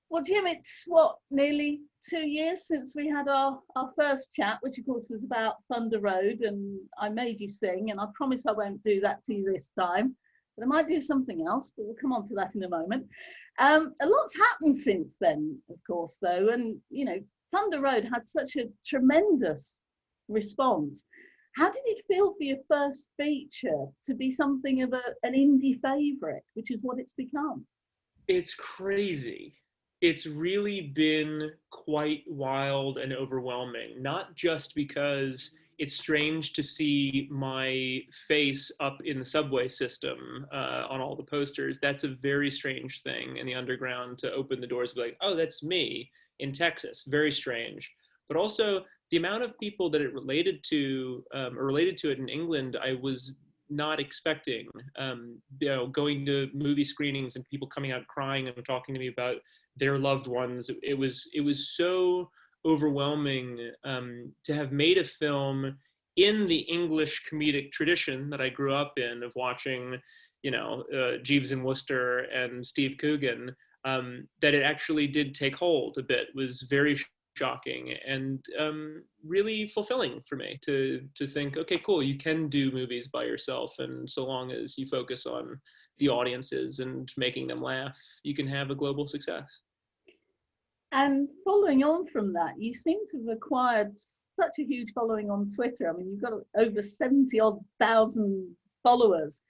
Well, Jim, it's what, nearly 2 years since we had our first chat, which of course was about Thunder Road, and I made you sing, and I promise I won't do that to you this time, but I might do something else, but we'll come on to that in a moment. A lot's happened since then, of course, though, and you know, Thunder Road had such a tremendous response. How did it feel for your first feature to be something of an indie favourite, which is what it's become? It's crazy. It's really been quite wild and overwhelming, not just because it's strange to see my face up in the subway system on all the posters. That's a very strange thing in the underground to open the doors and be like, oh, that's me in Texas. Very strange. But also the amount of people that it related to it in England, I was not expecting. Going to movie screenings and people coming out crying and talking to me about their loved ones. It was so overwhelming to have made a film in the English comedic tradition that I grew up in, of watching, Jeeves and Wooster and Steve Coogan. That it actually did take hold a bit was very shocking and really fulfilling for me to think, okay, cool, you can do movies by yourself, and so long as you focus on the audiences and making them laugh, you can have a global success. And following on from that, you seem to have acquired such a huge following on Twitter. I mean, you've got over 70 odd thousand followers.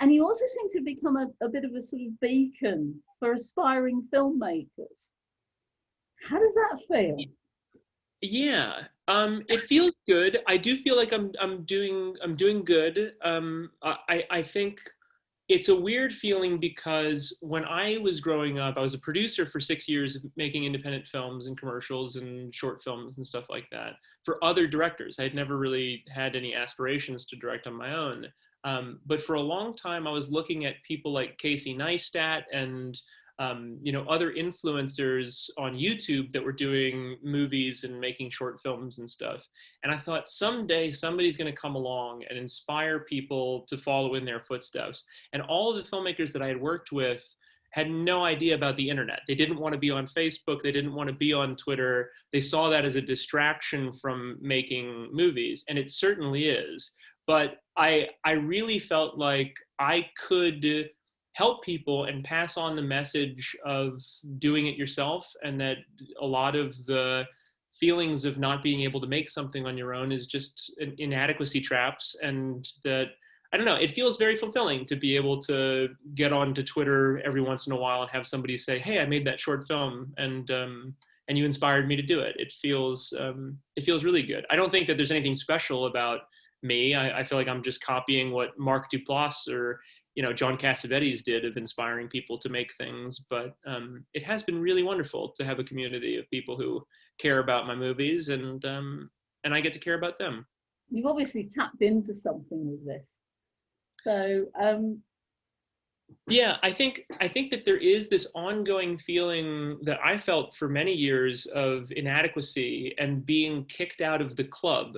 And you also seem to have become a bit of a sort of beacon for aspiring filmmakers. How does that feel? Yeah, it feels good. I do feel like I'm doing good. I think it's a weird feeling because when I was growing up, I was a producer for 6 years, making independent films and commercials and short films and stuff like that for other directors. I had never really had any aspirations to direct on my own. But for a long time, I was looking at people like Casey Neistat and other influencers on YouTube that were doing movies and making short films and stuff. And I thought someday somebody's going to come along and inspire people to follow in their footsteps. And all of the filmmakers that I had worked with had no idea about the internet. They didn't want to be on Facebook. They didn't want to be on Twitter. They saw that as a distraction from making movies, and it certainly is. But I really felt like I could help people and pass on the message of doing it yourself, and that a lot of the feelings of not being able to make something on your own is just inadequacy traps, and that, I don't know, it feels very fulfilling to be able to get onto Twitter every once in a while and have somebody say, hey, I made that short film, and you inspired me to do it. It feels really good. I don't think that there's anything special about me. I feel like I'm just copying what Mark Duplass or John Cassavetes did, of inspiring people to make things. But it has been really wonderful to have a community of people who care about my movies, and I get to care about them. You've obviously tapped into something with this. So yeah, I think that there is this ongoing feeling that I felt for many years of inadequacy and being kicked out of the club.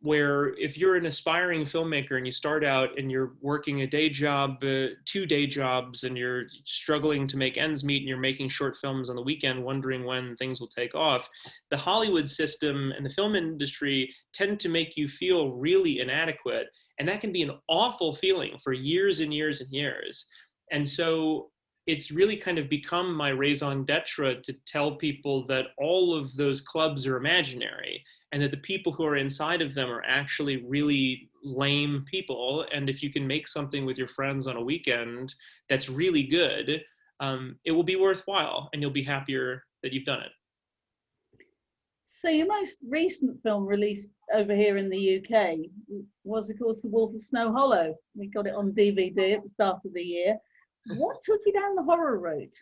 Where if you're an aspiring filmmaker and you start out and you're working a day job, 2 day jobs, and you're struggling to make ends meet, and you're making short films on the weekend, wondering when things will take off, the Hollywood system and the film industry tend to make you feel really inadequate. And that can be an awful feeling for years and years and years. And so it's really kind of become my raison d'etre to tell people that all of those clubs are imaginary, and that the people who are inside of them are actually really lame people. And if you can make something with your friends on a weekend that's really good, it will be worthwhile, and you'll be happier that you've done it. So your most recent film released over here in the UK was, of course, The Wolf of Snow Hollow. We got it on DVD at the start of the year. What took you down the horror route?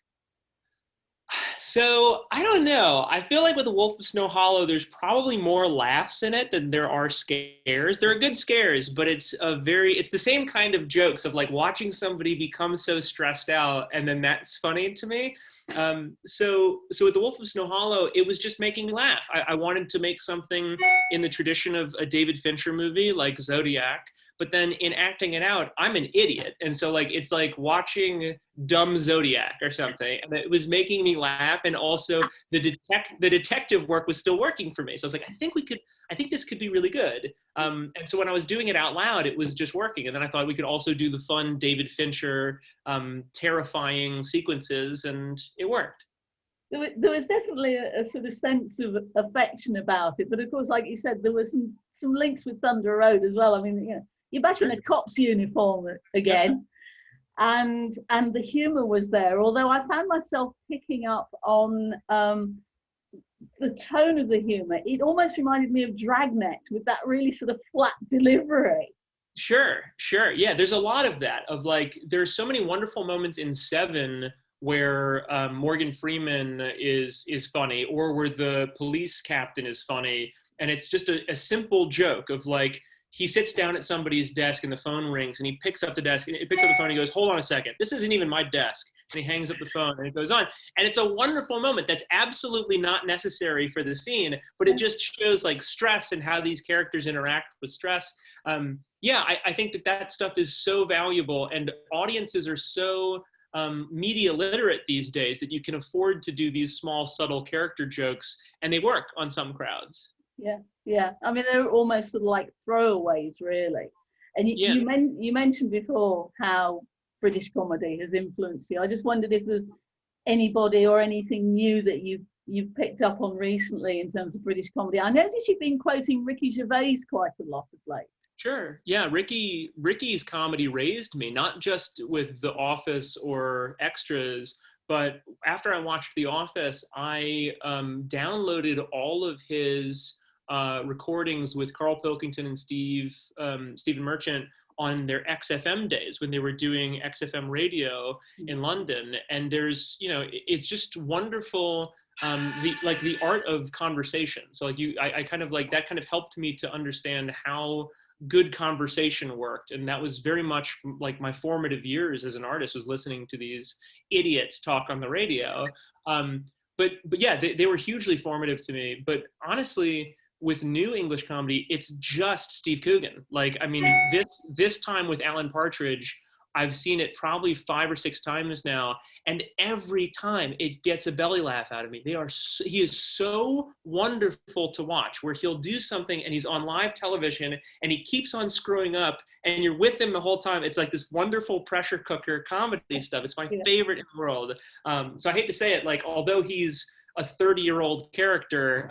So I don't know. I feel like with The Wolf of Snow Hollow, there's probably more laughs in it than there are scares. There are good scares, but it's the same kind of jokes of like watching somebody become so stressed out, and then that's funny to me. So with The Wolf of Snow Hollow, it was just making me laugh. I wanted to make something in the tradition of a David Fincher movie like Zodiac, but then in acting it out, I'm an idiot. And so like, it's like watching Dumb Zodiac or something. And it was making me laugh. And also the detective work was still working for me. So I was like, I think this could be really good. And so when I was doing it out loud, it was just working. And then I thought we could also do the fun David Fincher, terrifying sequences, and it worked. There was definitely a sort of sense of affection about it, but of course, like you said, there was some links with Thunder Road as well. I mean, you know, you're back in a cop's uniform again, and the humour was there. Although I found myself picking up on the tone of the humour. It almost reminded me of Dragnet with that really sort of flat delivery. Sure. Yeah, there's a lot of that. Of like, there's so many wonderful moments in Seven where Morgan Freeman is funny, or where the police captain is funny, and it's just a simple joke of like, he sits down at somebody's desk and the phone rings, and he picks up the desk and it picks up the phone and he goes, "Hold on a second, this isn't even my desk." And he hangs up the phone and it goes on. And it's a wonderful moment that's absolutely not necessary for the scene, but it just shows like stress and how these characters interact with stress. Yeah, I think that stuff is so valuable, and audiences are so media literate these days that you can afford to do these small, subtle character jokes, and they work on some crowds. Yeah. I mean, they're almost sort of like throwaways, really. And you mentioned before how British comedy has influenced you. I just wondered if there's anybody or anything new that you've picked up on recently in terms of British comedy. I noticed you've been quoting Ricky Gervais quite a lot of late. Sure. Yeah, Ricky's comedy raised me, not just with The Office or Extras, but after I watched The Office, I downloaded all of his recordings with Carl Pilkington and Stephen Merchant on their XFM days when they were doing XFM radio in London. And there's, you know, it's just wonderful. The art of conversation. So like I kind of like that kind of helped me to understand how good conversation worked. And that was very much like my formative years as an artist, was listening to these idiots talk on the radio. But yeah, they were hugely formative to me. But honestly, with new English comedy, it's just Steve Coogan. Like, I mean, this time with Alan Partridge, I've seen it probably 5 or 6 times now, and every time it gets a belly laugh out of me. He is so wonderful to watch, where he'll do something and he's on live television and he keeps on screwing up, and you're with him the whole time. It's like this wonderful pressure cooker comedy stuff. It's my favorite in the world. So I hate to say it, like, although he's a 30-year-old character,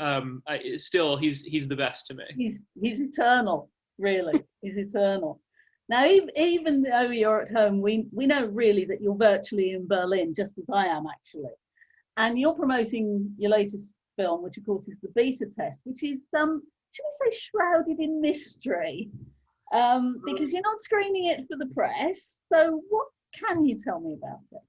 still he's the best to me. He's eternal, really. He's eternal. Now, even though you're at home, we know really that you're virtually in Berlin, just as I am actually. And you're promoting your latest film, which of course is The Beta Test, which is, should we say, shrouded in mystery, because you're not screening it for the press. So what can you tell me about it?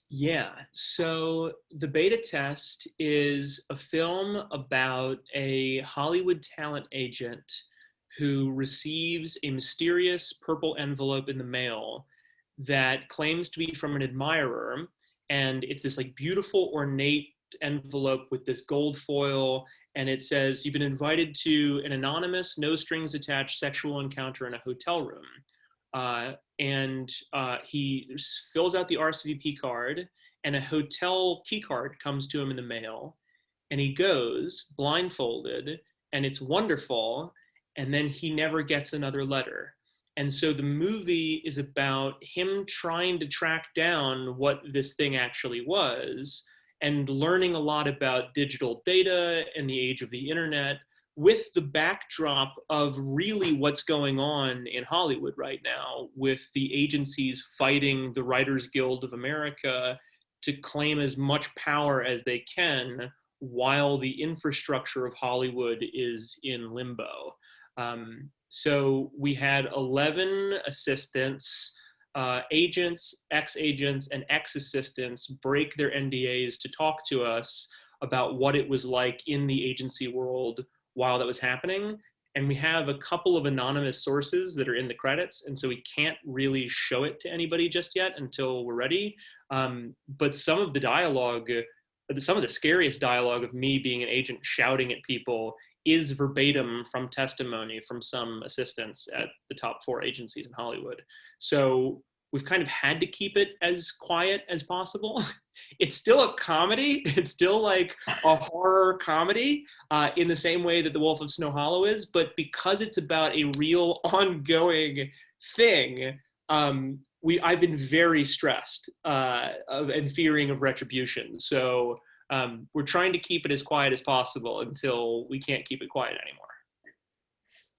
Yeah, so The Beta Test is a film about a Hollywood talent agent who receives a mysterious purple envelope in the mail that claims to be from an admirer. And it's this like beautiful, ornate envelope with this gold foil. And it says, "You've been invited to an anonymous, no strings attached sexual encounter in a hotel room." He fills out the RSVP card, and a hotel key card comes to him in the mail. And he goes blindfolded, and it's wonderful. And then he never gets another letter. And so the movie is about him trying to track down what this thing actually was, and learning a lot about digital data and the age of the internet, with the backdrop of really what's going on in Hollywood right now, with the agencies fighting the Writers Guild of America to claim as much power as they can, while the infrastructure of Hollywood is in limbo. So we had 11 assistants, agents, ex-agents, and ex-assistants break their NDAs to talk to us about what it was like in the agency world while that was happening. And we have a couple of anonymous sources that are in the credits, and so we can't really show it to anybody just yet until we're ready. But some of the dialogue, some of the scariest dialogue of me being an agent shouting at people is verbatim from testimony from some assistants at the top 4 agencies in Hollywood. So we've kind of had to keep it as quiet as possible. It's still a comedy. It's still like a horror comedy in the same way that The Wolf of Snow Hollow is. But because it's about a real ongoing thing, I've been very stressed and fearing of retribution. So we're trying to keep it as quiet as possible until we can't keep it quiet anymore.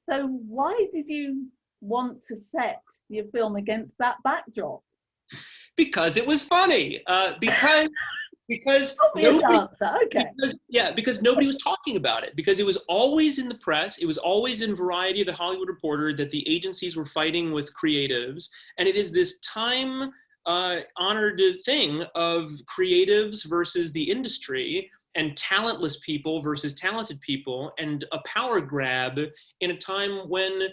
So why did you want to set your film against that backdrop? Because it was funny. Because obvious nobody, answer. Okay. Because nobody was talking about it. Because it was always in the press. It was always in Variety, The Hollywood Reporter, that the agencies were fighting with creatives, and it is this time honored thing of creatives versus the industry, and talentless people versus talented people, and a power grab in a time when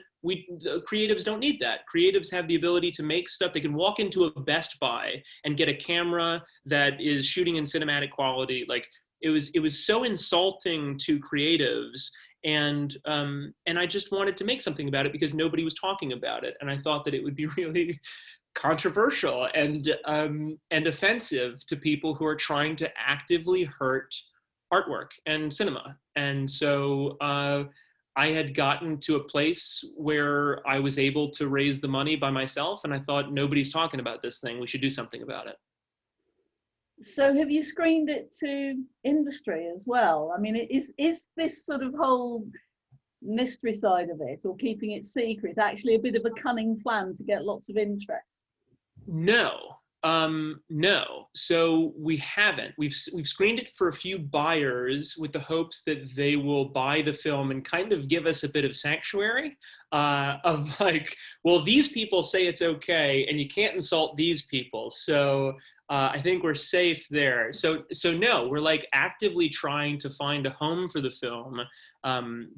creatives don't need that. Creatives have the ability to make stuff. They can walk into a Best Buy and get a camera that is shooting in cinematic quality. Like it was so insulting to creatives, and I just wanted to make something about it because nobody was talking about it, and I thought that it would be really controversial and offensive to people who are trying to actively hurt artwork and cinema. And so I had gotten to a place where I was able to raise the money by myself, and I thought, nobody's talking about this thing. We should do something about it. So have you screened it to industry as well? I mean, is this sort of whole mystery side of it, or keeping it secret, actually a bit of a cunning plan to get lots of interest? No. So we haven't. We've screened it for a few buyers with the hopes that they will buy the film and kind of give us a bit of sanctuary of like, well, these people say it's okay, and you can't insult these people. So I think we're safe there. So no, we're like actively trying to find a home for the film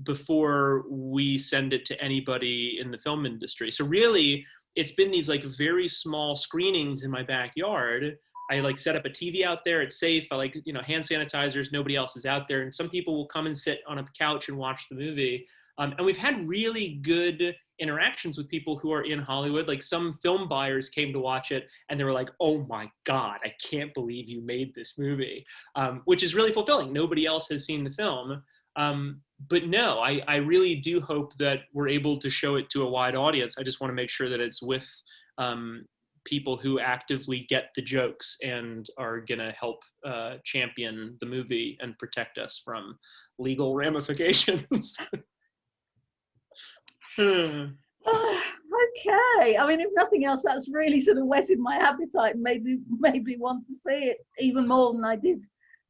before we send it to anybody in the film industry. So really, it's been these like very small screenings in my backyard. I like set up a TV out there. It's safe. I like, hand sanitizers. Nobody else is out there. And some people will come and sit on a couch and watch the movie. And we've had really good interactions with people who are in Hollywood. Like some film buyers came to watch it and they were like, oh my God, I can't believe you made this movie, which is really fulfilling. Nobody else has seen the film. But no, I really do hope that we're able to show it to a wide audience. I just want to make sure that it's with people who actively get the jokes and are going to help champion the movie and protect us from legal ramifications. Okay. I mean, if nothing else, that's really sort of whetted my appetite and made me want to see it even more than I did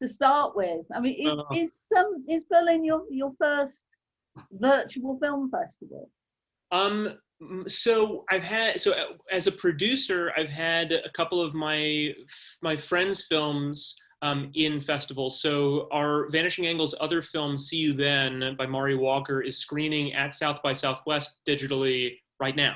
to start with. I mean, is Berlin your first virtual film festival? So as a producer, I've had a couple of my friends' films in festivals. So our Vanishing Angles other film, See You Then, by Mari Walker, is screening at South by Southwest digitally right now.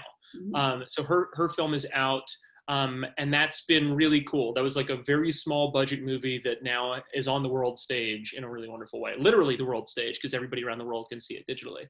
Mm-hmm. So her film is out. And that's been really cool. That was like a very small budget movie that now is on the world stage in a really wonderful way. Literally the world stage, because everybody around the world can see it digitally.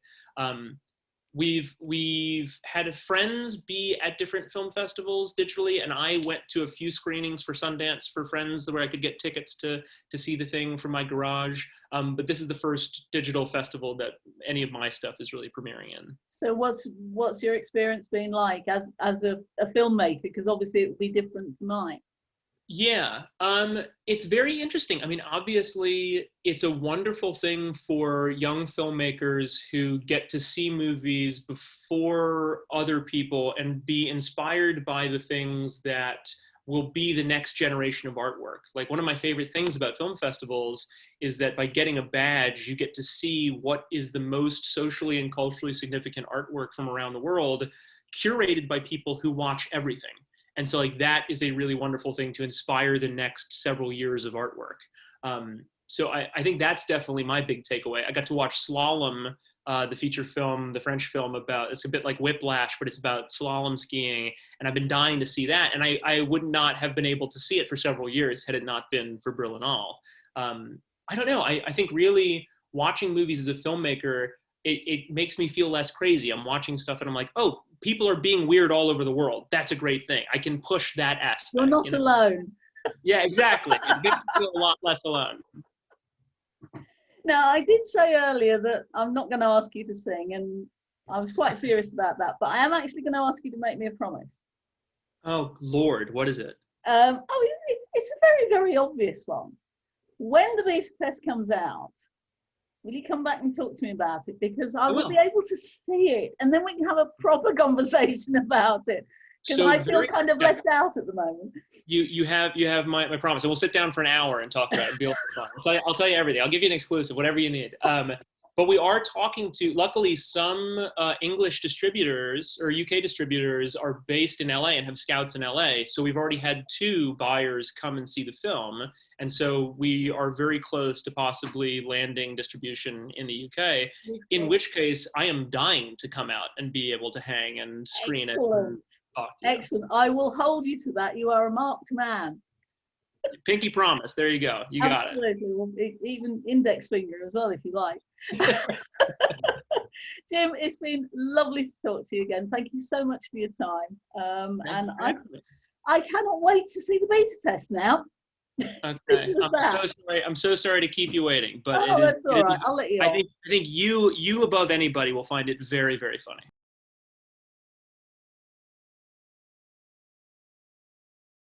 We've had friends be at different film festivals digitally, and I went to a few screenings for Sundance for friends where I could get tickets to see the thing from my garage. But this is the first digital festival that any of my stuff is really premiering in. So what's your experience been like as a filmmaker? Because obviously it will be different to mine. Yeah, it's very interesting. I mean, obviously, it's a wonderful thing for young filmmakers who get to see movies before other people and be inspired by the things that will be the next generation of artwork. Like one of my favorite things about film festivals is that by getting a badge, you get to see what is the most socially and culturally significant artwork from around the world, curated by people who watch everything. And so like that is a really wonderful thing to inspire the next several years of artwork. So I think that's definitely my big takeaway. I got to watch Slalom, the feature film, the French film about, it's a bit like Whiplash, but it's about slalom skiing. And I've been dying to see that. And I would not have been able to see it for several years had it not been for Berlinale. I don't know. I think really watching movies as a filmmaker, it makes me feel less crazy. I'm watching stuff and I'm like, oh, people are being weird all over the world. That's a great thing. I can push that aspect. You're not alone. Yeah, exactly. It makes me feel a lot less alone. Now, I did say earlier that I'm not going to ask you to sing, and I was quite serious about that, but I am actually going to ask you to make me a promise. Oh, Lord, what is it? It's a very, very obvious one. When the beta test comes out, will you come back and talk to me about it? Because I will be able to see it, and then we can have a proper conversation about it. Because I feel kind of left out at the moment. You have my promise. And we'll sit down for an hour and talk about it. It'll be fun. I'll tell you everything. I'll give you an exclusive, whatever you need. But we are talking to, luckily, some English distributors or UK distributors are based in LA and have scouts in LA. So we've already had 2 buyers come and see the film. And so we are very close to possibly landing distribution in the UK, in which case I am dying to come out and be able to hang and screen it. And talk to you. Excellent. I will hold you to that. You are a marked man. Pinky promise. There you go. You got it. Absolutely. Well, even index finger as well, if you like. Jim, it's been lovely to talk to you again. Thank you so much for your time. And I cannot wait to see the beta test now. Okay. I'm so sorry to keep you waiting, but that's all right. I'll let you. I think you above anybody will find it very, very funny.